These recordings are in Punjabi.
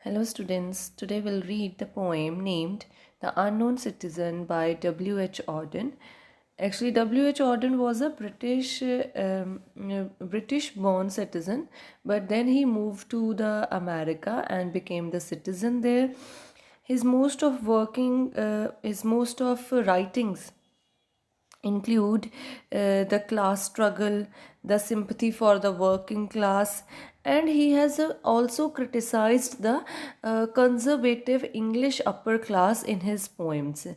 Hello students, today we'll read the poem named The Unknown Citizen by W.H. Auden. Actually, W.H. Auden was a British born citizen, but then he moved to the America and became the citizen there. His most of writings include the class struggle, the sympathy for the working class, and he has also criticized the conservative English upper class in his poems.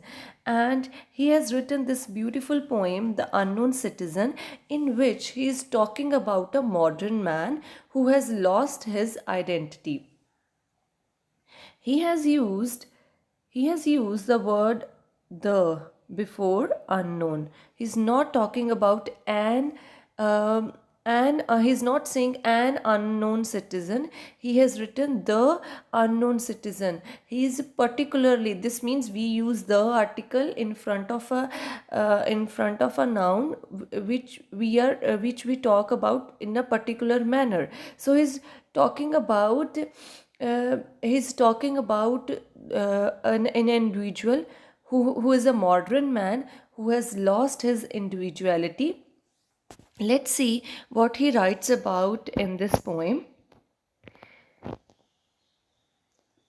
And he has written this beautiful poem, The Unknown Citizen, in which he is talking about a modern man who has lost his identity. He has used he has used the word the before unknown. He's not talking about he's not saying an unknown citizen. He has written the unknown citizen. He is particularly, this means we use the article in front of a noun which we talk about in a particular manner. So he's talking about an individual who is a modern man who has lost his individuality. Let's see what he writes about in this poem.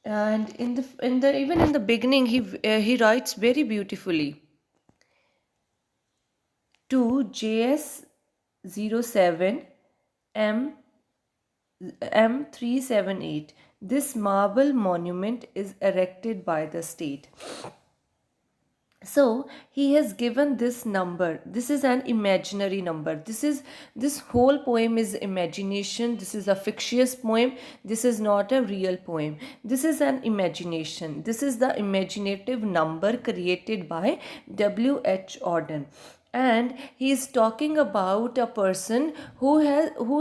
And even in the beginning, he writes very beautifully. To JS07 M378. This marble monument is erected by the state. So he has given this number. This is an imaginary number. This whole poem is imagination. This is a fictitious poem. This is not a real poem. This is an imagination. This is the imaginative number created by W.H. Auden. And he is talking about a person who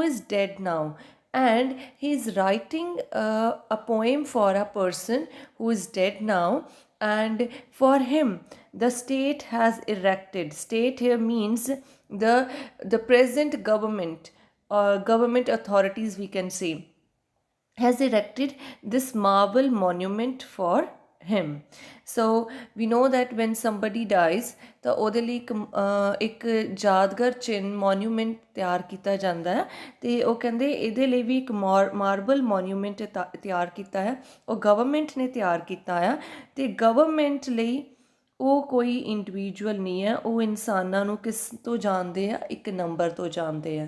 is dead now, and he is writing a poem for a person who is dead now, and for him the state has erected. State here means the present government or government authorities, we can say, has erected this marble monument for him. So we know that when somebody dies, ਤਾਂ ਉਹਦੇ ਲਈ ਇੱਕ ਯਾਦਗਾਰ ਚਿੰਨ੍ਹ ਮੋਨੂਮੈਂਟ ਤਿਆਰ ਕੀਤਾ ਜਾਂਦਾ ਹੈ, ਅਤੇ ਉਹ ਕਹਿੰਦੇ ਇਹਦੇ ਲਈ ਵੀ ਇੱਕ ਮਾਰਬਲ ਮੋਨੂਮੈਂਟ ਤਿਆਰ ਕੀਤਾ ਹੈ, ਉਹ ਗਵਰਨਮੈਂਟ ਨੇ ਤਿਆਰ ਕੀਤਾ ਆ। ਅਤੇ ਗਵਰਨਮੈਂਟ ਲਈ ਉਹ ਕੋਈ ਇੰਡੀਵਿਜੂਅਲ ਨਹੀਂ ਹੈ, ਉਹ ਇਨਸਾਨਾਂ ਨੂੰ ਕਿਸ ਤੋਂ ਜਾਣਦੇ ਆ? ਇੱਕ ਨੰਬਰ ਤੋਂ ਜਾਣਦੇ ਆ।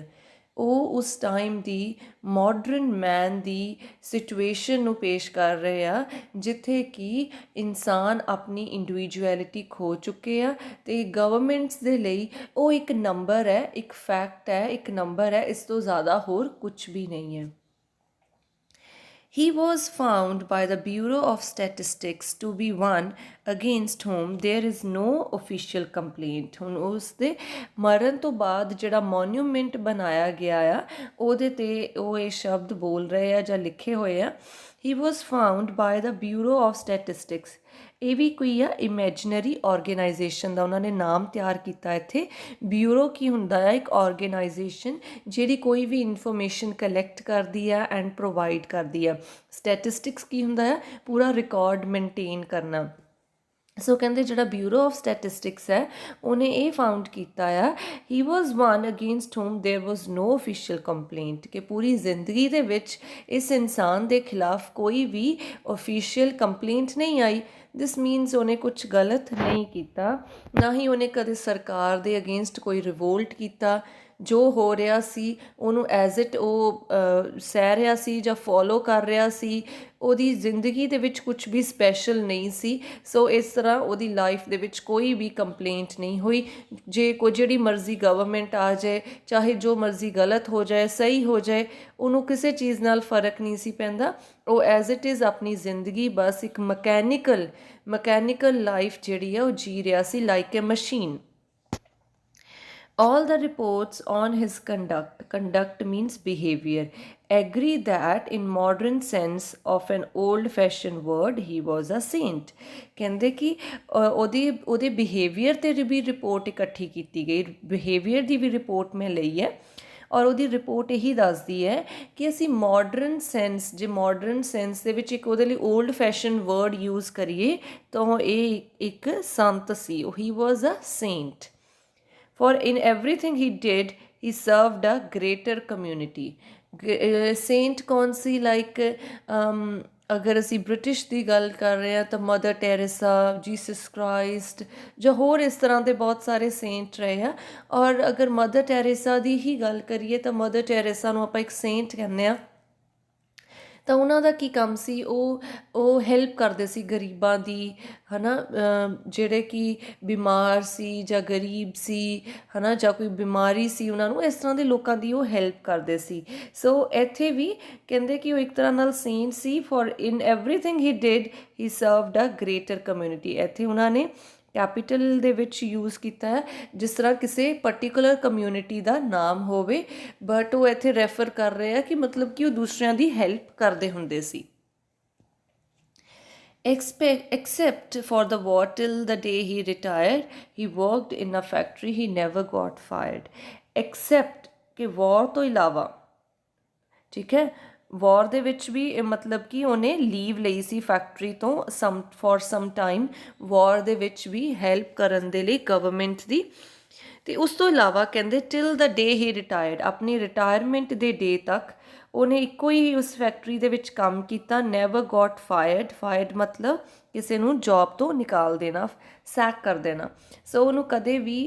ਉਹ ਉਸ ਟਾਈਮ ਦੀ ਮਾਡਰਨ ਮੈਨ ਦੀ ਸਿਚੁਏਸ਼ਨ ਨੂੰ ਪੇਸ਼ ਕਰ ਰਹੇ ਆ, ਜਿੱਥੇ ਕਿ ਇਨਸਾਨ ਆਪਣੀ ਇੰਡੀਵਿਜੂਅਲਿਟੀ ਖੋ ਚੁੱਕੇ ਆ, ਅਤੇ ਗਵਰਨਮੈਂਟਸ ਦੇ ਲਈ ਉਹ ਇੱਕ ਨੰਬਰ ਹੈ, ਇੱਕ ਫੈਕਟ ਹੈ, ਇੱਕ ਨੰਬਰ ਹੈ, ਇਸ ਤੋਂ ਜ਼ਿਆਦਾ ਹੋਰ ਕੁਛ ਵੀ ਨਹੀਂ ਹੈ। He was found by the Bureau of Statistics to be one against whom there is no official complaint. ਹੁਣ ਉਸ ਦੇ ਮਰਨ ਤੋਂ ਬਾਅਦ ਜਿਹੜਾ ਮੋਨੂਮੈਂਟ ਬਣਾਇਆ ਗਿਆ ਆ, ਉਹਦੇ 'ਤੇ ਉਹ ਇਹ ਸ਼ਬਦ ਬੋਲ ਰਹੇ ਆ ਜਾਂ ਲਿਖੇ ਹੋਏ ਆ। He was found by the Bureau of Statistics. ਇਹ ਵੀ ਕੋਈ ਆ ਇਮੈਜਨਰੀ ਆਰਗੇਨਾਈਜੇਸ਼ਨ ਦਾ ਉਹਨਾਂ ਨੇ ਨਾਮ ਤਿਆਰ ਕੀਤਾ ਇੱਥੇ। ਬਿਊਰੋ ਕੀ ਹੁੰਦਾ ਆ? ਇੱਕ ਆਰਗੇਨਾਈਜੇਸ਼ਨ ਜਿਹੜੀ ਕੋਈ ਵੀ ਇਨਫੋਰਮੇਸ਼ਨ ਕਲੈਕਟ ਕਰਦੀ ਆ ਐਂਡ ਪ੍ਰੋਵਾਈਡ ਕਰਦੀ ਆ। ਸਟੈਟਿਸਟਿਕਸ ਕੀ ਹੁੰਦਾ ਆ? ਪੂਰਾ ਰਿਕਾਰਡ ਮੇਨਟੇਨ ਕਰਨਾ। ਸੋ ਕਹਿੰਦੇ ਜਿਹੜਾ ਬਿਊਰੋ ਆਫ ਸਟੈਟਿਸਟਿਕਸ ਹੈ, ਉਹਨੇ ਇਹ ਫਾਊਂਡ ਕੀਤਾ ਆ, ਹੀ ਵਾਜ਼ ਵਨ ਅਗੇਂਸਟ ਹੋਮ ਦੇਰ ਵਾਜ਼ ਨੋ ਅਫੀਸ਼ੀਅਲ ਕੰਪਲੇਂਟ, ਕਿ ਪੂਰੀ ਜ਼ਿੰਦਗੀ ਦੇ ਵਿੱਚ ਇਸ ਇਨਸਾਨ ਦੇ ਖਿਲਾਫ ਕੋਈ ਵੀ ਅਫੀਸ਼ੀਅਲ ਕੰਪਲੇਂਟ ਨਹੀਂ ਆਈ। ਦਿਸ ਮੀਨਸ ਉਹਨੇ ਕੁਛ ਗਲਤ ਨਹੀਂ ਕੀਤਾ, ਨਾ ਹੀ ਉਹਨੇ ਕਦੇ ਸਰਕਾਰ ਦੇ ਅਗੇਂਸਟ ਕੋਈ ਰਿਵੋਲਟ ਕੀਤਾ। ਜੋ ਹੋ ਰਿਹਾ ਸੀ ਉਹਨੂੰ ਐਜ਼ ਇਟ ਉਹ ਸਹਿ ਰਿਹਾ ਸੀ ਜਾਂ ਫੋਲੋ ਕਰ ਰਿਹਾ ਸੀ। ਉਹਦੀ ਜ਼ਿੰਦਗੀ ਦੇ ਵਿੱਚ ਕੁਛ ਵੀ ਸਪੈਸ਼ਲ ਨਹੀਂ ਸੀ। ਸੋ ਇਸ ਤਰ੍ਹਾਂ ਉਹਦੀ ਲਾਈਫ ਦੇ ਵਿੱਚ ਕੋਈ ਵੀ ਕੰਪਲੇਂਟ ਨਹੀਂ ਹੋਈ। ਜੇ ਕੋਈ ਜਿਹੜੀ ਮਰਜ਼ੀ ਗਵਰਨਮੈਂਟ ਆ ਜਾਏ, ਚਾਹੇ ਜੋ ਮਰਜ਼ੀ ਗਲਤ ਹੋ ਜਾਏ, ਸਹੀ ਹੋ ਜਾਏ, ਉਹਨੂੰ ਕਿਸੇ ਚੀਜ਼ ਨਾਲ ਫਰਕ ਨਹੀਂ ਸੀ ਪੈਂਦਾ। ਉਹ ਐਜ਼ ਇਟ ਇਜ਼ ਆਪਣੀ ਜ਼ਿੰਦਗੀ ਬਸ ਇੱਕ ਮਕੈਨੀਕਲ ਲਾਈਫ ਜਿਹੜੀ ਹੈ ਉਹ ਜੀ ਰਿਹਾ ਸੀ, like a machine. All the reports on his conduct means behavior, agree that in modern sense of an old-fashioned word, he was a saint. ਕਹਿੰਦੇ ਕਿ ਉਹਦੇ ਬਿਹੇਵੀਅਰ 'ਤੇ ਵੀ ਰਿਪੋਰਟ ਇਕੱਠੀ ਕੀਤੀ ਗਈ, ਬਿਹੇਵੀਅਰ ਦੀ ਵੀ ਰਿਪੋਰਟ ਮੈਂ ਲਈ ਹੈ। ਔਰ ਉਹਦੀ ਰਿਪੋਰਟ ਇਹੀ ਦੱਸਦੀ ਹੈ ਕਿ ਅਸੀਂ ਮਾਡਰਨ ਸੈਂਸ, ਜੇ ਮਾਡਰਨ ਸੈਂਸ ਦੇ ਵਿੱਚ ਇੱਕ ਉਹਦੇ ਲਈ ਓਲਡ ਫੈਸ਼ਨ ਵਰਡ ਯੂਜ਼ ਕਰੀਏ ਤਾਂ ਇਹ ਇੱਕ ਸੰਤ ਸੀ, ਹੀ ਵਾਜ਼ ਅ Saint. For in everything he did, he served a greater community. Saint कौन सी like अगर ਅਸੀਂ ਬ੍ਰਿਟਿਸ਼ ਦੀ ਗੱਲ ਕਰ ਰਹੇ ਹਾਂ ਤਾਂ ਮਦਰ ਟੈਰੇਸਾ, ਜੀਸਸ ਕ੍ਰਾਈਸਟ ਜਾਂ ਹੋਰ ਇਸ ਤਰ੍ਹਾਂ ਦੇ ਬਹੁਤ ਸਾਰੇ ਸੇਂਟ ਰਹੇ ਆ। ਔਰ ਅਗਰ ਮਦਰ ਟੈਰੇਸਾ ਦੀ ਹੀ ਗੱਲ ਕਰੀਏ ਤਾਂ ਮਦਰ ਟੈਰੇਸਾ ਨੂੰ ਆਪਾਂ ਇੱਕ ਸੇਂਟ ਕਹਿੰਦੇ ਹਾਂ। ਤਾਂ ਉਹਨਾਂ ਦਾ ਕੀ ਕੰਮ ਸੀ, ਉਹ ਹੈਲਪ ਕਰਦੇ ਸੀ ਗਰੀਬਾਂ ਦੀ, ਹੈ ਨਾ, ਜਿਹੜੇ ਕਿ ਬਿਮਾਰ ਸੀ ਜਾਂ ਗਰੀਬ ਸੀ, ਹੈ ਨਾ, ਜਾਂ ਕੋਈ ਬਿਮਾਰੀ ਸੀ ਉਹਨਾਂ ਨੂੰ, ਇਸ ਤਰ੍ਹਾਂ ਦੇ ਲੋਕਾਂ ਦੀ ਉਹ ਹੈਲਪ ਕਰਦੇ ਸੀ। ਸੋ ਇੱਥੇ ਵੀ ਕਹਿੰਦੇ ਕਿ ਉਹ ਇੱਕ ਤਰ੍ਹਾਂ ਨਾਲ ਸੇਂਟ ਸੀ। For in everything he did he served a greater community. ਇੱਥੇ ਉਹਨਾਂ ਨੇ ਕੈਪੀਟਲ ਦੇ ਵਿੱਚ ਯੂਜ਼ ਕੀਤਾ ਹੈ, ਜਿਸ ਤਰ੍ਹਾਂ ਕਿਸੇ ਪਰਟੀਕੂਲਰ ਕਮਿਊਨਿਟੀ ਦਾ ਨਾਮ ਹੋਵੇ, ਬਟ ਉਹ ਇੱਥੇ ਰੈਫਰ ਕਰ ਰਹੇ ਆ ਕਿ ਮਤਲਬ ਕਿ ਉਹ ਦੂਸਰਿਆਂ ਦੀ ਹੈਲਪ ਕਰਦੇ ਹੁੰਦੇ ਸੀ। Except for the war till the day he retired, he worked in a factory, he never got fired. Except ਕਿ war ਤੋਂ ਇਲਾਵਾ, ਠੀਕ ਹੈ, ਵਾਰ ਦੇ ਵਿੱਚ ਵੀ ਮਤਲਬ ਕਿ ਉਹਨੇ ਲੀਵ ਲਈ ਸੀ ਫੈਕਟਰੀ ਤੋਂ ਫॉर ਸਮ ਟਾਈਮ, ਵਾਰ ਦੇ ਵਿੱਚ ਵੀ ਹੈਲਪ ਕਰਨ ਦੇ ਲਈ ਗਵਰਨਮੈਂਟ ਦੀ। ਅਤੇ ਉਸ ਤੋਂ ਇਲਾਵਾ ਕਹਿੰਦੇ ਟਿਲ ਦ ਡੇ ਹੀ ਰਿਟਾਇਰਡ, ਆਪਣੀ ਰਿਟਾਇਰਮੈਂਟ ਦੇ ਡੇ ਤੱਕ ਉਹਨੇ ਇੱਕੋ ਹੀ ਉਸ ਫੈਕਟਰੀ ਦੇ ਵਿੱਚ ਕੰਮ ਕੀਤਾ। ਨੈਵਰ ਗੋਟ ਫਾਇਰਡ ਮਤਲਬ ਕਿਸੇ ਨੂੰ ਜੋਬ ਤੋਂ ਨਿਕਾਲ ਦੇਣਾ, ਸੈਕ ਕਰ ਦੇਣਾ। ਸੋ ਉਹਨੂੰ ਕਦੇ ਵੀ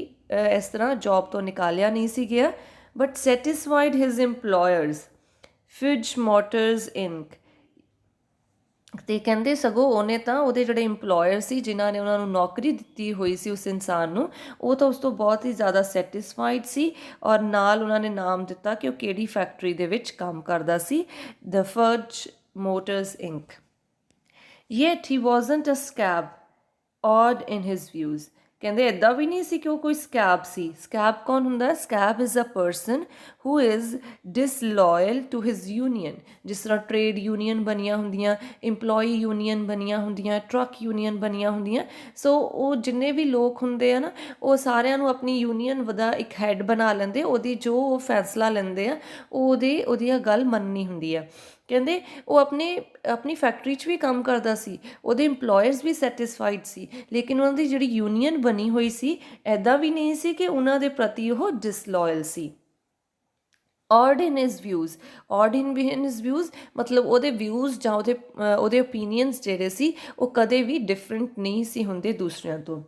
ਇਸ ਤਰ੍ਹਾਂ ਜੋਬ ਤੋਂ ਨਿਕਾਲਿਆ ਨਹੀਂ ਸੀ ਗਿਆ। But satisfied his employers Fudge Motors Inc, ਅਤੇ ਕਹਿੰਦੇ ਸਗੋਂ ਉਹਨੇ ਤਾਂ ਉਹਦੇ ਜਿਹੜੇ ਇੰਪਲੋਇਰ ਸੀ ਜਿਨ੍ਹਾਂ ਨੇ ਉਹਨਾਂ ਨੂੰ ਨੌਕਰੀ ਦਿੱਤੀ ਹੋਈ ਸੀ ਉਸ ਇਨਸਾਨ ਨੂੰ, ਉਹ ਤਾਂ ਉਸ ਤੋਂ ਬਹੁਤ ਹੀ ਜ਼ਿਆਦਾ ਸੈਟਿਸਫਾਈਡ ਸੀ। ਔਰ ਨਾਲ ਉਹਨਾਂ ਨੇ ਨਾਮ ਦਿੱਤਾ ਕਿ ਉਹ ਕਿਹੜੀ ਫੈਕਟਰੀ ਦੇ ਵਿੱਚ ਕੰਮ ਕਰਦਾ ਸੀ, ਦ ਫਿਜ ਮੋਟਰਸ ਇੰਕ। ਯੈਟ ਹੀ ਵਾਜ਼ਨਟ ਅ ਸਕੈਬ ਔਡ ਇਨ ਹਿਜ਼ ਵਿਊਜ਼, ਕਹਿੰਦੇ ਇੱਦਾਂ ਵੀ ਨਹੀਂ ਸੀ ਕਿ ਉਹ ਕੋਈ ਸਕੈਬ ਸੀ। ਸਕੈਬ ਕੌਣ ਹੁੰਦਾ? Scab is a person who is disloyal to his union. ਜਿਸ ਤਰ੍ਹਾਂ ਟ੍ਰੇਡ ਯੂਨੀਅਨ ਬਣੀਆਂ ਹੁੰਦੀਆਂ, ਇੰਪਲੋਈ ਯੂਨੀਅਨ ਬਣੀਆਂ ਹੁੰਦੀਆਂ, ਟਰੱਕ ਯੂਨੀਅਨ ਬਣੀਆਂ ਹੁੰਦੀਆਂ। ਸੋ ਉਹ ਜਿੰਨੇ ਵੀ ਲੋਕ ਹੁੰਦੇ ਆ ਨਾ, ਉਹ ਸਾਰਿਆਂ ਨੂੰ ਆਪਣੀ ਯੂਨੀਅਨ ਦਾ ਇੱਕ ਹੈੱਡ ਬਣਾ ਲੈਂਦੇ, ਉਹਦੀ ਜੋ ਉਹ ਫੈਸਲਾ ਲੈਂਦੇ ਆ ਉਹਦੀ ਗੱਲ ਮੰਨਣੀ ਹੁੰਦੀ ਆ। ਕਹਿੰਦੇ ਉਹ ਆਪਣੀ ਫੈਕਟਰੀ 'ਚ ਵੀ ਕੰਮ ਕਰਦਾ ਸੀ, ਉਹਦੇ ਇੰਪਲੋਇਰਸ ਵੀ ਸੈਟਿਸਫਾਈਡ ਸੀ, ਲੇਕਿਨ ਉਹਨਾਂ ਦੀ ਜਿਹੜੀ ਯੂਨੀਅਨ ਬਣੀ ਹੋਈ ਸੀ ਐਦਾਂ ਵੀ ਨਹੀਂ ਸੀ ਕਿ ਉਹਨਾਂ ਦੇ ਪ੍ਰਤੀ ਉਹ ਡਿਸਲੋਇਲ ਸੀ। ਔਡ ਇਨ ਹਿਜ਼ ਵਿਊਜ਼ ਮਤਲਬ ਉਹਦੇ ਵਿਊਜ਼ ਜਾਂ ਉਹਦੇ ਓਪੀਨੀਅਨਸ ਜਿਹੜੇ ਸੀ ਉਹ ਕਦੇ ਵੀ ਡਿਫਰੈਂਟ ਨਹੀਂ ਸੀ ਹੁੰਦੇ ਦੂਸਰਿਆਂ ਤੋਂ।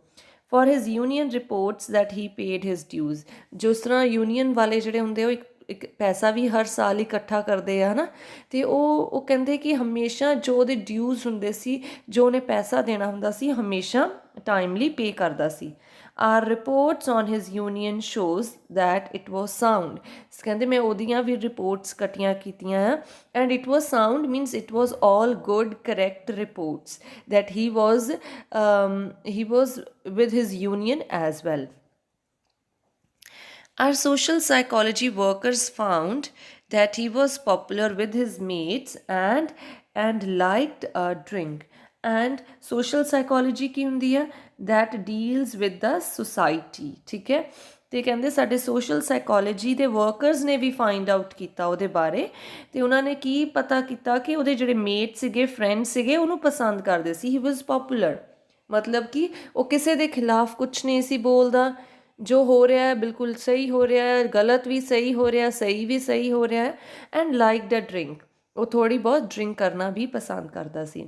For his union reports that he paid his dues, ਜਿਸ ਤਰ੍ਹਾਂ ਯੂਨੀਅਨ ਵਾਲੇ ਜਿਹੜੇ ਹੁੰਦੇ ਉਹ ਇੱਕ ਪੈਸਾ ਵੀ ਹਰ ਸਾਲ ਇਕੱਠਾ ਕਰਦੇ ਆ, ਹੈ ਨਾ, ਅਤੇ ਉਹ ਕਹਿੰਦੇ ਕਿ ਹਮੇਸ਼ਾ ਜੋ ਉਹਦੇ ਡਿਊਜ਼ ਹੁੰਦੇ ਸੀ, ਜੋ ਉਹਨੇ ਪੈਸਾ ਦੇਣਾ ਹੁੰਦਾ ਸੀ, ਹਮੇਸ਼ਾ ਟਾਈਮਲੀ ਪੇ ਕਰਦਾ ਸੀ। Our reports on his union shows that it was sound, ਕਹਿੰਦੇ ਮੈਂ ਉਹਦੀਆਂ ਵੀ ਰਿਪੋਰਟਸ ਇਕੱਠੀਆਂ ਕੀਤੀਆਂ ਆ, and it was sound means it was all good correct reports that he was with his union as well. Our social psychology workers found that he was popular with his mates and liked a drink. And social psychology ਕੀ ਹੁੰਦੀ ਹੈ? That deals with the society, ਠੀਕ ਹੈ। ਅਤੇ ਕਹਿੰਦੇ ਸਾਡੇ ਸੋਸ਼ਲ ਸਾਈਕੋਲੋਜੀ ਦੇ ਵਰਕਰਸ ਨੇ ਵੀ ਫਾਈਂਡ ਆਊਟ ਕੀਤਾ ਉਹਦੇ ਬਾਰੇ, ਅਤੇ ਉਹਨਾਂ ਨੇ ਕੀ ਪਤਾ ਕੀਤਾ ਕਿ ਉਹਦੇ ਜਿਹੜੇ ਮੇਟ ਸੀਗੇ, ਫਰੈਂਡ ਸੀਗੇ, ਉਹਨੂੰ ਪਸੰਦ ਕਰਦੇ ਸੀ। ਹੀ ਵਾਜ਼ ਪੋਪੂਲਰ ਮਤਲਬ ਕਿ ਉਹ ਕਿਸੇ ਦੇ ਖਿਲਾਫ ਕੁਛ ਨਹੀਂ ਸੀ ਬੋਲਦਾ, ਜੋ ਹੋ ਰਿਹਾ ਹੈ ਬਿਲਕੁਲ ਸਹੀ ਹੋ ਰਿਹਾ ਹੈ, ਗਲਤ ਵੀ ਸਹੀ ਹੋ ਰਿਹਾ, ਸਹੀ ਵੀ ਸਹੀ ਹੋ ਰਿਹਾ ਹੈ। ਐਂਡ ਲਾਈਕ ਦ ਡਰਿੰਕ, ਉਹ ਥੋੜ੍ਹੀ ਬਹੁਤ ਡਰਿੰਕ ਕਰਨਾ ਵੀ ਪਸੰਦ ਕਰਦਾ ਸੀ।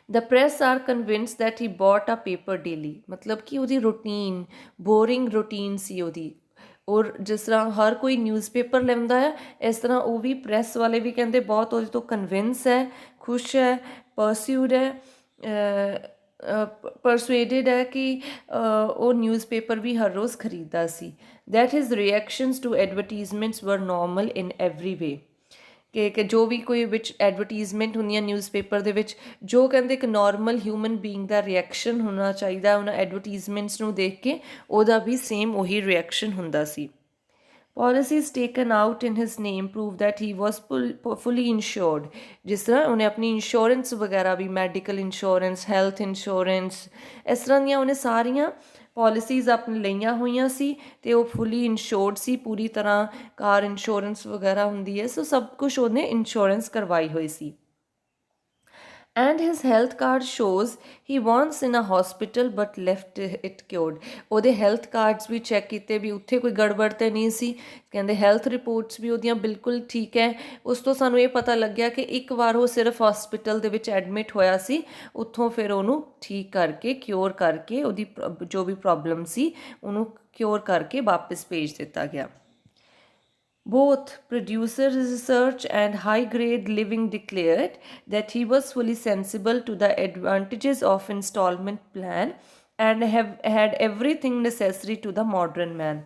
The press are convince that he bought a paper daily, ਮਤਲਬ ਕਿ ਉਹਦੀ ਰੂਟੀਨ ਬੋਰਿੰਗ ਰੂਟੀਨ ਸੀ ਉਹਦੀ। ਔਰ ਜਿਸ ਤਰ੍ਹਾਂ ਹਰ ਕੋਈ ਨਿਊਜ਼ਪੇਪਰ ਲੈਂਦਾ ਹੈ, ਇਸ ਤਰ੍ਹਾਂ ਉਹ ਵੀ ਪ੍ਰੈਸ ਵਾਲੇ ਵੀ ਕਹਿੰਦੇ ਬਹੁਤ ਉਹਦੇ ਤੋਂ ਕਨਵਿੰਸ ਹੈ, ਖੁਸ਼ ਹੈ, ਪਰਸਿਊਡ ਹੈ, ਪਰਸੂਏਡਡ ਹੈ ਕਿ ਉਹ ਨਿਊਜ਼ਪੇਪਰ ਵੀ ਹਰ ਰੋਜ਼ ਖਰੀਦਦਾ ਸੀ। That his reactions to advertisements ਵਰ ਨੋਰਮਲ ਇਨ ਐਵਰੀ ਵੇ, ਕਿ ਜੋ ਵੀ ਕੋਈ ਵਿੱਚ ਐਡਵਰਟੀਜ਼ਮੈਂਟ ਹੁੰਦੀਆਂ ਨਿਊਜ਼ਪੇਪਰ ਦੇ ਵਿੱਚ, ਜੋ ਕਹਿੰਦੇ ਇੱਕ ਨੋਰਮਲ ਹਿਊਮਨ ਬੀਇੰਗ ਦਾ ਰਿਐਕਸ਼ਨ ਹੋਣਾ ਚਾਹੀਦਾ ਉਹਨਾਂ ਐਡਵਰਟੀਜ਼ਮੈਂਟਸ ਨੂੰ ਦੇਖ ਕੇ, ਉਹਦਾ ਵੀ ਸੇਮ ਉਹੀ ਰਿਐਕਸ਼ਨ ਹੁੰਦਾ ਸੀ। Policies taken out in his name prove that he was fully insured, ਜਿਸ ਤਰ੍ਹਾਂ ਉਹਨੇ ਆਪਣੀ ਇੰਸ਼ੋਰੈਂਸ ਵਗੈਰਾ ਵੀ, ਮੈਡੀਕਲ ਇੰਸ਼ੋਰੈਂਸ, ਹੈਲਥ ਇੰਸ਼ੋਰੈਂਸ, ਇਸ ਤਰ੍ਹਾਂ ਦੀਆਂ ਉਹਨੇ ਸਾਰੀਆਂ ਪੋਲਿਸੀਜ਼ ਆਪਣੇ ਲਈਆਂ ਹੋਈਆਂ ਸੀ ਅਤੇ ਉਹ ਫੁੱਲੀ ਇੰਸ਼ੋਰਡ ਸੀ, ਪੂਰੀ ਤਰ੍ਹਾਂ ਕਾਰ ਇੰਸ਼ੋਰੈਂਸ ਵਗੈਰਾ ਹੁੰਦੀ ਹੈ, ਸੋ ਸਭ ਕੁਛ ਉਹਨੇ ਇੰਸ਼ੋਰੈਂਸ ਕਰਵਾਈ ਹੋਈ ਸੀ। And his health card shows he once in a hospital but left it cured। ਉਹਦੇ health cards ਵੀ ਚੈੱਕ ਕੀਤੇ ਵੀ ਉੱਥੇ ਕੋਈ ਗੜਬੜ ਤੇ ਨਹੀਂ ਸੀ, ਕਹਿੰਦੇ health reports ਵੀ ਉਹਦੀਆਂ ਬਿਲਕੁਲ ਠੀਕ ਹੈ। ਉਸ ਤੋਂ ਸਾਨੂੰ ਇਹ ਪਤਾ ਲੱਗਿਆ ਕਿ ਇੱਕ ਵਾਰ ਉਹ ਸਿਰਫ ਹਸਪੀਟਲ ਦੇ ਵਿੱਚ ਐਡਮਿਟ ਹੋਇਆ ਸੀ, ਉੱਥੋਂ ਫਿਰ ਉਹਨੂੰ ਠੀਕ ਕਰਕੇ ਕਿਉਰ ਕਰਕੇ ਉਹਦੀ ਜੋ ਵੀ ਪ੍ਰੋਬਲਮ ਸੀ ਉਹਨੂੰ ਕਿਉਰ ਕਰਕੇ ਵਾਪਸ ਭੇਜ ਦਿੱਤਾ ਗਿਆ। Both producer research and high grade living declared that he was fully sensible to the advantages of installment plan and had everything necessary to the modern man।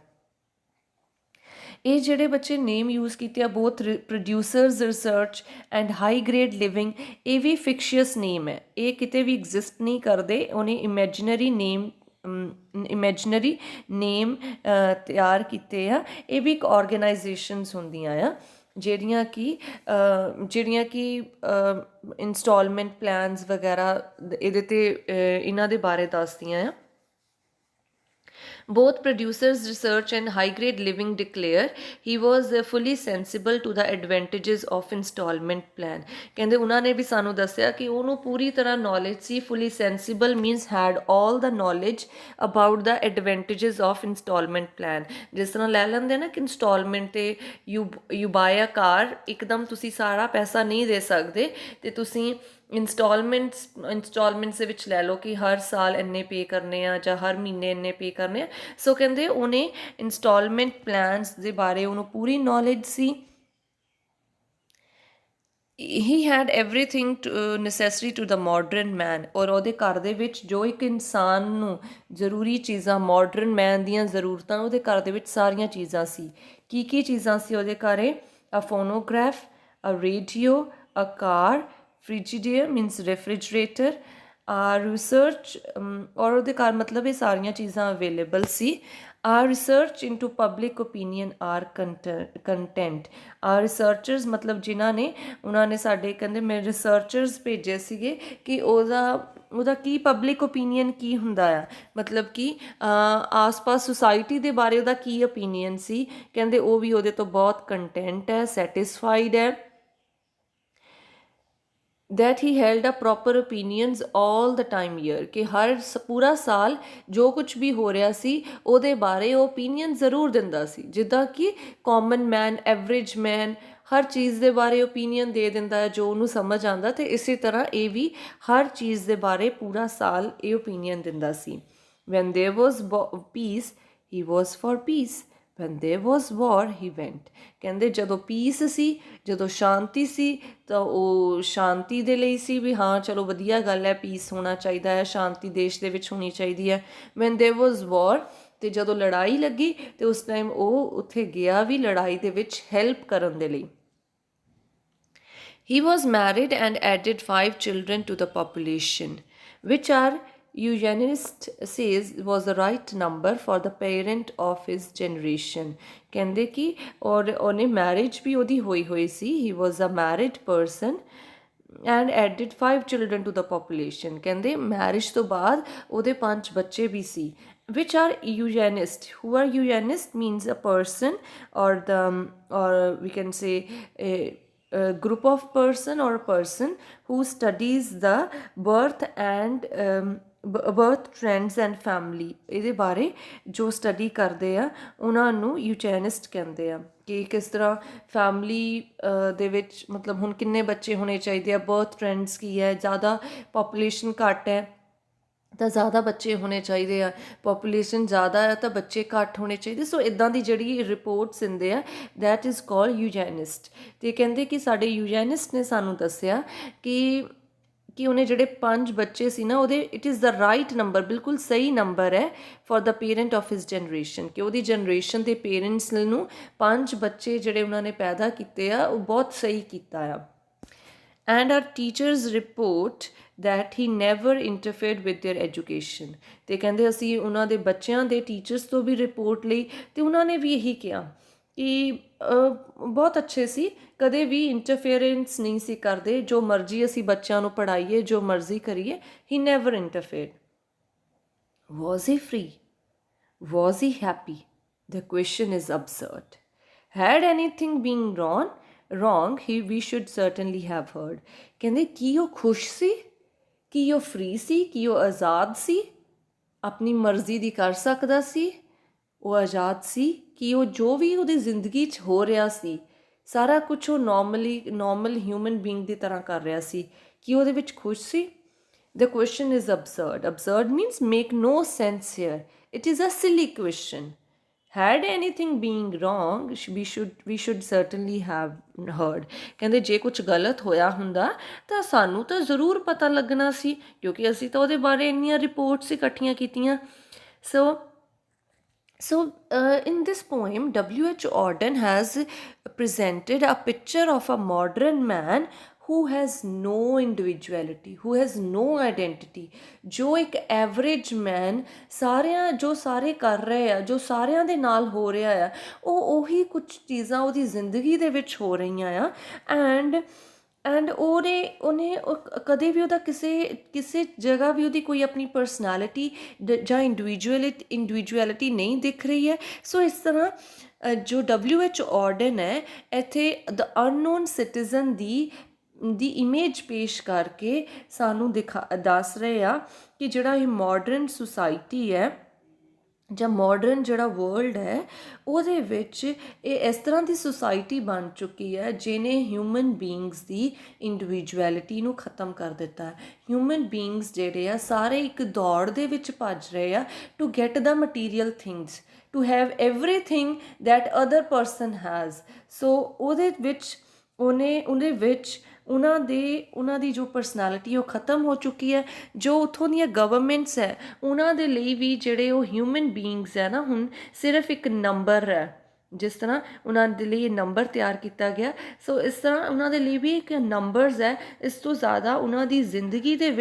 ਇਹ ਜਿਹੜੇ ਬੱਚੇ ਨੇਮ ਯੂਜ਼ ਕੀਤੇ ਆ both producers research and high grade living, ਇਹ ਵੀ ਫਿਕਸ਼ੀਅਸ ਨੇਮ ਹੈ, ਇਹ ਕਿਤੇ ਵੀ ਐਗਜ਼ਿਸਟ ਨਹੀਂ ਕਰਦੇ। ਉਹਨੇ ਇਮੈਜਨਰੀ ਨੇਮ ਤਿਆਰ ਕੀਤੇ ਆ। ਇਹ ਵੀ ਇੱਕ ਆਰਗੇਨਾਈਜੇਸ਼ਨਸ ਹੁੰਦੀਆਂ ਆ ਜਿਹੜੀਆਂ ਕਿ ਇੰਸਟਾਲਮੈਂਟ ਪਲਾਨਸ ਵਗੈਰਾ ਇਹਦੇ 'ਤੇ ਇਹਨਾਂ ਦੇ ਬਾਰੇ ਦੱਸਦੀਆਂ ਆ। Both producers research and high grade living declare he was fully sensible to the advantages of installment plan। ਕਹਿੰਦੇ ਉਹਨਾਂ ਨੇ ਵੀ ਸਾਨੂੰ ਦੱਸਿਆ ਕਿ ਉਹਨੂੰ ਪੂਰੀ ਤਰ੍ਹਾਂ knowledge C. fully sensible means had all the knowledge about the advantages of installment plan। ਜਿਸ ਤਰ੍ਹਾਂ ਲੈ ਲੈਂਦੇ ਨਾ ਕਿ ਇੰਸਟਾਲਮੈਂਟ 'ਤੇ ਯੂ ਬਾਏ ਅ ਕਾਰ, ਇੱਕਦਮ ਤੁਸੀਂ ਸਾਰਾ ਪੈਸਾ ਨਹੀਂ ਦੇ ਸਕਦੇ ਅਤੇ ਤੁਸੀਂ ਇੰਸਟਾਲਮੈਂਟਸ ਦੇ ਵਿੱਚ ਲੈ ਲਓ ਕਿ ਹਰ ਸਾਲ ਇੰਨੇ ਪੇ ਕਰਨੇ ਆ ਜਾਂ ਹਰ ਮਹੀਨੇ ਇੰਨੇ ਪੇ ਕਰਨੇ ਆ। ਸੋ ਕਹਿੰਦੇ ਉਹਨੇ ਇੰਸਟਾਲਮੈਂਟ ਪਲਾਨਸ ਦੇ ਬਾਰੇ ਉਹਨੂੰ ਪੂਰੀ ਨੌਲੇਜ ਸੀ। He had everything necessary to the modern man, ਔਰ ਉਹਦੇ ਘਰ ਦੇ ਵਿੱਚ ਜੋ ਇੱਕ ਇਨਸਾਨ ਨੂੰ ਜ਼ਰੂਰੀ ਚੀਜ਼ਾਂ, ਮਾਡਰਨ ਮੈਨ ਦੀਆਂ ਜ਼ਰੂਰਤਾਂ, ਉਹਦੇ ਘਰ ਦੇ ਵਿੱਚ ਸਾਰੀਆਂ ਚੀਜ਼ਾਂ ਸੀ। ਕੀ ਕੀ ਚੀਜ਼ਾਂ ਸੀ ਉਹਦੇ ਘਰ? A phonograph, a radio, a car, Frigidaire means refrigerator, research, ਔਰ ਉਹਦੇ ਘਰ ਮਤਲਬ ਇਹ ਸਾਰੀਆਂ ਚੀਜ਼ਾਂ ਅਵੇਲੇਬਲ ਸੀ। Research into public opinion are content. Researchers ਮਤਲਬ ਜਿਨ੍ਹਾਂ ਨੇ ਉਹਨਾਂ ਨੇ ਸਾਡੇ ਕਹਿੰਦੇ ਮੈਂ ਰਿਸਰਚਰਸ ਭੇਜੇ ਸੀਗੇ ਕਿ ਉਹਦਾ ਕੀ ਪਬਲਿਕ ਓਪੀਨੀਅਨ ਕੀ ਹੁੰਦਾ ਆ, ਮਤਲਬ ਕਿ ਆਸ-ਪਾਸ ਸੁਸਾਇਟੀ ਦੇ ਬਾਰੇ ਉਹਦਾ ਕੀ ਓਪੀਨੀਅਨ ਸੀ। ਕਹਿੰਦੇ ਉਹ ਵੀ ਉਹਦੇ ਤੋਂ ਬਹੁਤ ਕੰਟੈਂਟ ਹੈ, ਸੈਟਿਸਫਾਈਡ ਹੈ। that he held a proper opinions all the time year, ਕਿ ਹਰ ਪੂਰਾ ਸਾਲ ਜੋ ਕੁਛ ਵੀ ਹੋ ਰਿਹਾ ਸੀ ਉਹਦੇ ਬਾਰੇ ਉਹ ਓਪੀਨੀਅਨ ਜ਼ਰੂਰ ਦਿੰਦਾ ਸੀ। ਜਿੱਦਾਂ ਕਿ ਕਾਮਨ ਮੈਨ, ਐਵਰੇਜ ਮੈਨ ਹਰ ਚੀਜ਼ ਦੇ ਬਾਰੇ ਓਪੀਨੀਅਨ ਦੇ ਦਿੰਦਾ ਹੈ ਜੋ ਉਹਨੂੰ ਸਮਝ ਆਉਂਦਾ, ਅਤੇ ਇਸੇ ਤਰ੍ਹਾਂ ਇਹ ਵੀ ਹਰ ਚੀਜ਼ ਦੇ ਬਾਰੇ ਪੂਰਾ ਸਾਲ ਇਹ ਓਪੀਨੀਅਨ ਦਿੰਦਾ ਸੀ। when there was peace he was for peace, when there was war he went। ਕਹਿੰਦੇ ਜਦੋਂ ਪੀਸ ਸੀ, ਜਦੋਂ ਸ਼ਾਂਤੀ ਸੀ ਤਾਂ ਉਹ ਸ਼ਾਂਤੀ ਦੇ ਲਈ ਸੀ ਵੀ ਹਾਂ ਚਲੋ ਵਧੀਆ ਗੱਲ ਹੈ, ਪੀਸ ਹੋਣਾ ਚਾਹੀਦਾ ਹੈ, ਸ਼ਾਂਤੀ ਦੇਸ਼ ਦੇ ਵਿੱਚ ਹੋਣੀ ਚਾਹੀਦੀ ਹੈ। when there was war, ਅਤੇ ਜਦੋਂ ਲੜਾਈ ਲੱਗੀ ਅਤੇ ਉਸ ਟਾਈਮ ਉਹ ਉੱਥੇ ਗਿਆ ਵੀ ਲੜਾਈ ਦੇ ਵਿੱਚ ਹੈਲਪ ਕਰਨ ਦੇ ਲਈ। he was married and added 5 children to the population, which are eugenist says was the right number for the parent of his generation। ਕਹਿੰਦੇ ਕਿ ਔਰ ਉਹਨੇ ਮੈਰਿਜ ਵੀ ਉਹਦੀ ਹੋਈ ਸੀ। he was a married person and added 5 children to the population। ਕਹਿੰਦੇ ਮੈਰਿਜ ਤੋਂ ਬਾਅਦ ਉਹਦੇ 5 ਬੱਚੇ ਵੀ ਸੀ। which are eugenist, who are eugenist means a person or we can say a group of person or a person who studies the birth trends and family। ਇਹਦੇ ਬਾਰੇ ਜੋ ਸਟੱਡੀ ਕਰਦੇ ਆ ਉਹਨਾਂ ਨੂੰ ਯੂਜੈਨਿਸਟ ਕਹਿੰਦੇ ਆ ਕਿ ਕਿਸ ਤਰ੍ਹਾਂ ਫੈਮਲੀ ਦੇ ਵਿੱਚ ਮਤਲਬ ਹੁਣ ਕਿੰਨੇ ਬੱਚੇ ਹੋਣੇ ਚਾਹੀਦੇ ਆ, ਬਰਥ ਟ੍ਰੈਂਡਸ ਕੀ ਹੈ, ਜ਼ਿਆਦਾ ਪਾਪੂਲੇਸ਼ਨ ਘੱਟ ਹੈ ਤਾਂ ਜ਼ਿਆਦਾ ਬੱਚੇ ਹੋਣੇ ਚਾਹੀਦੇ ਆ, ਪਾਪੂਲੇਸ਼ਨ ਜ਼ਿਆਦਾ ਹੈ ਤਾਂ ਬੱਚੇ ਘੱਟ ਹੋਣੇ ਚਾਹੀਦੇ। ਸੋ ਇੱਦਾਂ ਦੀ ਜਿਹੜੀ ਰਿਪੋਰਟਸ ਦਿੰਦੇ ਆ ਦੈਟ ਇਜ਼ ਕਾਲਡ ਯੂਜੈਨਿਸਟ। ਅਤੇ ਕਹਿੰਦੇ ਕਿ ਸਾਡੇ ਯੂਜੈਨਿਸਟ ਨੇ ਸਾਨੂੰ ਦੱਸਿਆ ਕਿ ਉਹਨੇ ਜਿਹੜੇ 5 ਬੱਚੇ ਸੀ ਨਾ ਉਹਦੇ it is the right number, ਬਿਲਕੁਲ ਸਹੀ ਨੰਬਰ ਹੈ for the parent of his generation, ਕਿ ਉਹਦੀ ਜਨਰੇਸ਼ਨ ਦੇ ਪੇਰੈਂਟਸ ਨੂੰ 5 ਬੱਚੇ ਜਿਹੜੇ ਉਹਨਾਂ ਨੇ ਪੈਦਾ ਕੀਤੇ ਆ ਉਹ ਬਹੁਤ ਸਹੀ ਕੀਤਾ ਆ। And our teachers report that he never interfered with their education। ਅਤੇ ਕਹਿੰਦੇ ਅਸੀਂ ਉਹਨਾਂ ਦੇ ਬੱਚਿਆਂ ਦੇ ਟੀਚਰਸ ਤੋਂ ਵੀ ਰਿਪੋਰਟ ਲਈ ਅਤੇ ਉਹਨਾਂ ਨੇ ਵੀ ਇਹੀ ਕਿਹਾ ਕਿ ਬਹੁਤ ਅੱਛੇ ਸੀ, ਕਦੇ ਵੀ ਇੰਟਰਫੇਰੈਂਸ ਨਹੀਂ ਸੀ ਕਰਦੇ, ਜੋ ਮਰਜ਼ੀ ਅਸੀਂ ਬੱਚਿਆਂ ਨੂੰ ਪੜ੍ਹਾਈਏ, ਜੋ ਮਰਜ਼ੀ ਕਰੀਏ। he never interfered। was he free? Was he happy? The question is absurd. Had anything been wrong, we should certainly have heard. ਕਹਿੰਦੇ ਕੀ ਉਹ ਖੁਸ਼ ਸੀ, ਕੀ ਉਹ ਫ੍ਰੀ ਸੀ, ਕੀ ਉਹ ਆਜ਼ਾਦ ਸੀ, ਆਪਣੀ ਮਰਜ਼ੀ ਦੀ ਕਰ ਸਕਦਾ ਸੀ, ਉਹ ਆਜ਼ਾਦ ਸੀ ਕਿ ਉਹ ਜੋ ਵੀ ਉਹਦੀ ਜ਼ਿੰਦਗੀ 'ਚ ਹੋ ਰਿਹਾ ਸੀ ਸਾਰਾ ਕੁਝ ਉਹ ਨੋਰਮਲ ਹਿਊਮਨ ਬੀਇੰਗ ਦੀ ਤਰ੍ਹਾਂ ਕਰ ਰਿਹਾ ਸੀ, ਕਿ ਉਹਦੇ ਵਿੱਚ ਖੁਸ਼ ਸੀ? The question is absurd. Absurd means make no sense here. It is a silly question. Had anything being wrong, we should certainly have heard. ਕਹਿੰਦੇ ਜੇ ਕੁਝ ਗਲਤ ਹੋਇਆ ਹੁੰਦਾ ਤਾਂ ਸਾਨੂੰ ਤਾਂ ਜ਼ਰੂਰ ਪਤਾ ਲੱਗਣਾ ਸੀ, ਕਿਉਂਕਿ ਅਸੀਂ ਤਾਂ ਉਹਦੇ ਬਾਰੇ ਇੰਨੀਆਂ ਰਿਪੋਰਟਸ ਇਕੱਠੀਆਂ ਕੀਤੀਆਂ. So in this poem, W.H. Auden has presented a picture of a modern man who has no individuality, who has no identity. ਜੋ ਇੱਕ ਐਵਰੇਜ ਮੈਨ ਜੋ ਸਾਰੇ ਕਰ ਰਹੇ ਆ, ਜੋ ਸਾਰਿਆਂ ਦੇ ਨਾਲ ਹੋ ਰਿਹਾ ਆ, ਉਹ ਉਹੀ ਕੁਝ ਚੀਜ਼ਾਂ ਉਹਦੀ ਜ਼ਿੰਦਗੀ ਦੇ ਵਿੱਚ ਹੋ ਰਹੀਆਂ ਆ. ਐਂਡ ਉਹਨੇ ਕਦੇ ਵੀ ਉਹਦਾ ਕਿਸੇ ਜਗ੍ਹਾ ਵੀ ਉਹਦੀ ਕੋਈ ਆਪਣੀ ਪਰਸਨੈਲਿਟੀ ਜਾਂ ਇੰਡੀਵਿਜੂਅਲਿਟੀ ਨਹੀਂ ਦਿਖ ਰਹੀ ਹੈ. ਸੋ ਇਸ ਤਰ੍ਹਾਂ ਜੋ W.H. Auden ਹੈ ਇੱਥੇ ਦ ਅਨਨੋਨ ਸਿਟੀਜ਼ਨ ਦੀ ਇਮੇਜ ਪੇਸ਼ ਕਰਕੇ ਸਾਨੂੰ ਦੱਸ ਰਹੇ ਆ ਕਿ ਜਿਹੜਾ ਇਹ ਮਾਡਰਨ ਸੁਸਾਇਟੀ ਹੈ ਜਾਂ ਮਾਡਰਨ ਜਿਹੜਾ ਵਰਲਡ ਹੈ ਉਹਦੇ ਵਿੱਚ ਇਹ ਇਸ ਤਰ੍ਹਾਂ ਦੀ ਸੁਸਾਇਟੀ ਬਣ ਚੁੱਕੀ ਹੈ ਜਿਹਨੇ ਹਿਊਮਨ ਬੀਇੰਗਸ ਦੀ ਇੰਡੀਵਿਜੂਅਲਿਟੀ ਨੂੰ ਖਤਮ ਕਰ ਦਿੱਤਾ ਹੈ. ਹਿਊਮਨ ਬੀਇੰਗਸ ਜਿਹੜੇ ਆ ਸਾਰੇ ਇੱਕ ਦੌੜ ਦੇ ਵਿੱਚ ਭੱਜ ਰਹੇ ਆ to get the material things, to have everything that other person has. So ਉਹਦੇ ਵਿੱਚ ਉਹਨਾਂ ਦੀ ਜੋ ਪਰਸਨੈਲਿਟੀ ਉਹ ਖਤਮ ਹੋ ਚੁੱਕੀ ਹੈ. ਜੋ ਉੱਥੋਂ ਦੀਆਂ ਗਵਰਨਮੈਂਟਸ ਹੈ ਉਹਨਾਂ ਦੇ ਲਈ ਵੀ ਜਿਹੜੇ ਉਹ ਹਿਊਮਨ ਬੀਇੰਗਸ ਹੈ ਨਾ ਹੁਣ ਸਿਰਫ ਇੱਕ ਨੰਬਰ ਹੈ. ਜਿਸ ਤਰ੍ਹਾਂ ਉਹਨਾਂ ਦੇ ਲਈ ਇਹ ਨੰਬਰ ਤਿਆਰ ਕੀਤਾ ਗਿਆ, ਸੋ ਇਸ ਤਰ੍ਹਾਂ ਉਹਨਾਂ ਦੇ ਲਈ ਵੀ ਇੱਕ ਨੰਬਰਸ ਹੈ. ਇਸ ਤੋਂ ਜ਼ਿਆਦਾ ਉਹਨਾਂ ਦੀ ਜ਼ਿੰਦਗੀ ਦੇ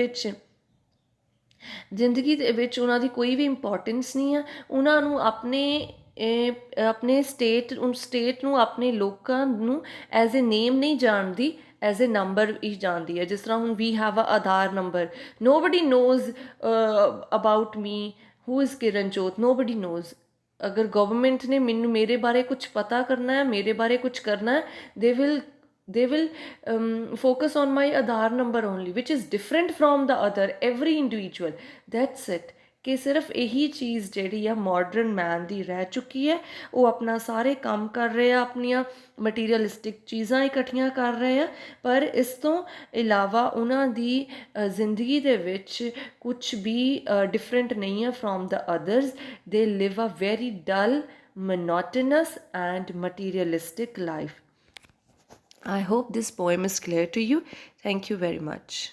ਵਿੱਚ ਉਹਨਾਂ ਦੀ ਕੋਈ ਵੀ ਇੰਪੋਰਟੈਂਸ ਨਹੀਂ ਹੈ. ਉਹਨਾਂ ਨੂੰ ਆਪਣੇ ਸਟੇਟ ਨੂੰ ਆਪਣੇ ਲੋਕਾਂ ਨੂੰ ਐਜ਼ ਏ ਨੇਮ ਨਹੀਂ ਜਾਣਦੀ, ਐਜ਼ ਏ ਨੰਬਰ ਹੀ ਜਾਣਦੀ ਹੈ. ਜਿਸ ਤਰ੍ਹਾਂ ਹੁਣ we have a Aadhaar number, nobody knows about me who is Kiranjot, nobody knows. ਅਗਰ ਗਵਰਨਮੈਂਟ ਨੇ ਮੇਰੇ ਬਾਰੇ ਕੁਝ ਪਤਾ ਕਰਨਾ ਹੈ, ਮੇਰੇ ਬਾਰੇ ਕੁਝ ਕਰਨਾ ਹੈ, they will focus on my Aadhaar number only, which is different from the other every individual. That's it. ਕਿ ਸਿਰਫ ਇਹੀ ਚੀਜ਼ ਜਿਹੜੀ ਆ ਮਾਡਰਨ ਮੈਨ ਦੀ ਰਹਿ ਚੁੱਕੀ ਹੈ. ਉਹ ਆਪਣਾ ਸਾਰੇ ਕੰਮ ਕਰ ਰਹੇ ਆ, ਆਪਣੀਆਂ ਮਟੀਰੀਅਲਿਸਟਿਕ ਚੀਜ਼ਾਂ ਇਕੱਠੀਆਂ ਕਰ ਰਹੇ ਆ, ਪਰ ਇਸ ਤੋਂ ਇਲਾਵਾ ਉਹਨਾਂ ਦੀ ਜ਼ਿੰਦਗੀ ਦੇ ਵਿੱਚ ਕੁਝ ਵੀ ਡਿਫਰੈਂਟ ਨਹੀਂ ਹੈ from the others. They live a very dull, monotonous and materialistic life. I hope this poem is clear to you. Thank you very much.